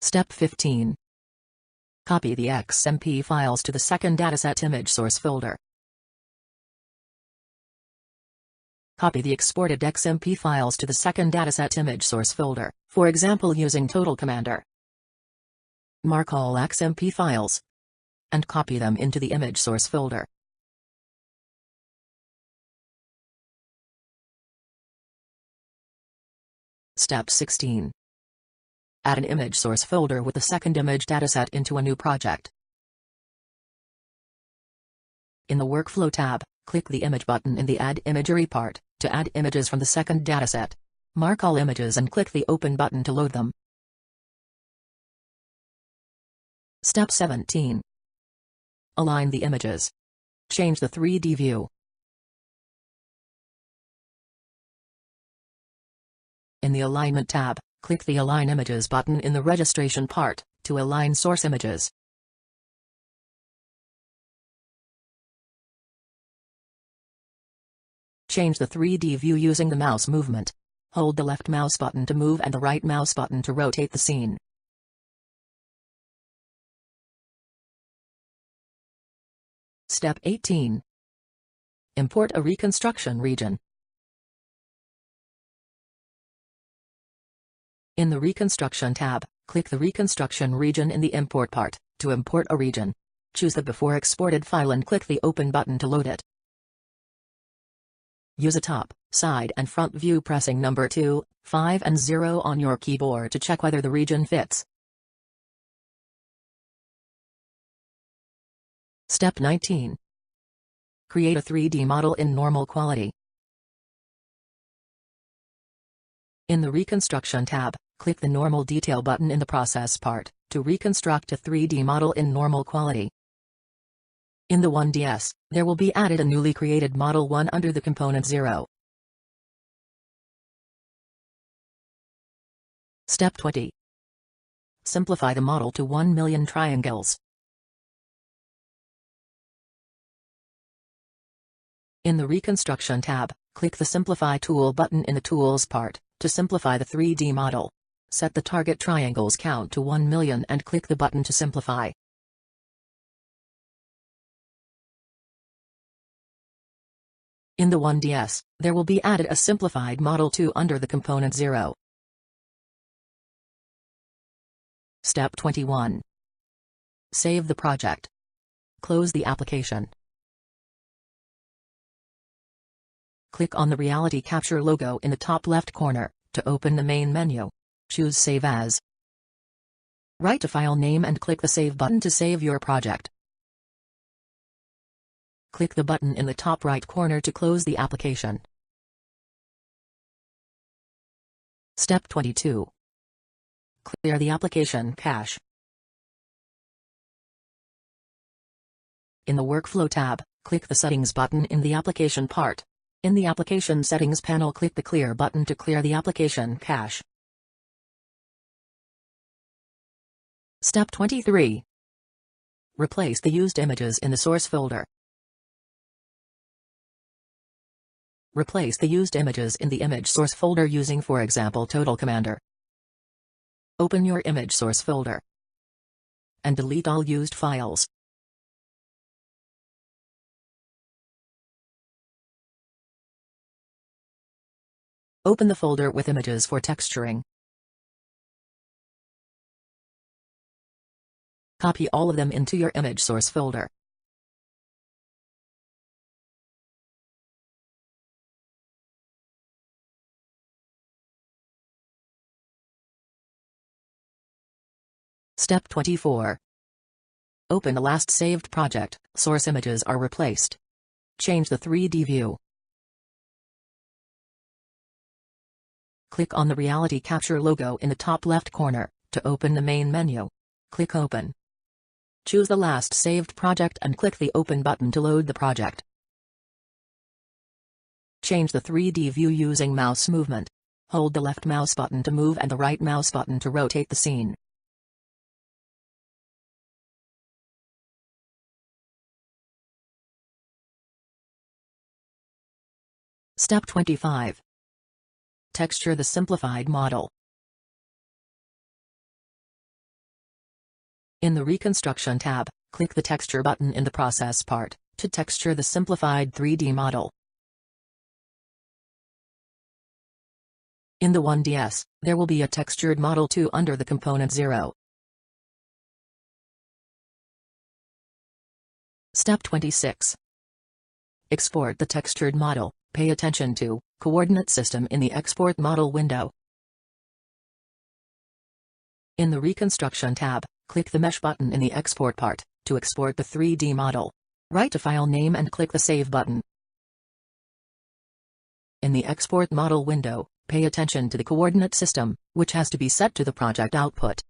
Step 15. Copy the XMP files to the second dataset image source folder. Copy the exported XMP files to the second dataset image source folder, for example using Total Commander. Mark all XMP files and copy them into the image source folder. Step 16. Add an image source folder with the second image dataset into a new project. In the Workflow tab, click the Image button in the Add Imagery part to add images from the second dataset. Mark all images and click the Open button to load them. Step 17. Align the images. Change the 3D view. In the Alignment tab, click the Align Images button in the Registration part to align source images. Change the 3D view using the mouse movement. Hold the left mouse button to move and the right mouse button to rotate the scene. Step 18. Import a reconstruction region. In the Reconstruction tab, click the Reconstruction region in the Import part to import a region. Choose the before exported file and click the Open button to load it. Use a top, side and front view pressing number 2, 5 and 0 on your keyboard to check whether the region fits. Step 19. Create a 3D model in normal quality. In the Reconstruction tab, click the Normal Detail button in the Process part to reconstruct a 3D model in normal quality. In the 1DS, there will be added a newly created Model 1 under the component 0. Step 20. Simplify the model to 1 million triangles. In the Reconstruction tab, click the Simplify Tool button in the Tools part to simplify the 3D model. Set the target triangles count to 1 million and click the button to simplify. In the 1DS, there will be added a simplified Model 2 under the component 0. Step 21. Save the project. Close the application. Click on the Reality Capture logo in the top left corner to open the main menu. Choose Save As. Write a file name and click the Save button to save your project. Click the button in the top right corner to close the application. Step 22. Clear the application cache. In the Workflow tab, click the Settings button in the Application part. In the Application Settings panel, click the Clear button to clear the application cache. Step 23. Replace the used images in the source folder. Replace the used images in the image source folder using, for example, Total Commander. Open your image source folder and delete all used files. Open the folder with images for texturing. Copy all of them into your image source folder. Step 24. Open the last saved project. Source images are replaced. Change the 3D view. Click on the Reality Capture logo in the top left corner to open the main menu. Click Open. Choose the last saved project and click the Open button to load the project. Change the 3D view using mouse movement. Hold the left mouse button to move and the right mouse button to rotate the scene. Step 25. Texture the simplified model. In the Reconstruction tab, click the Texture button in the Process part, to texture the simplified 3D model. In the 1DS, there will be a textured model 2 under the component 0. Step 26. Export the textured model. Pay attention to Coordinate System in the Export Model window. In the Reconstruction tab, click the Mesh button in the Export part, to export the 3D model. Write a file name and click the Save button. In the Export Model window, pay attention to the Coordinate System, which has to be set to the project output.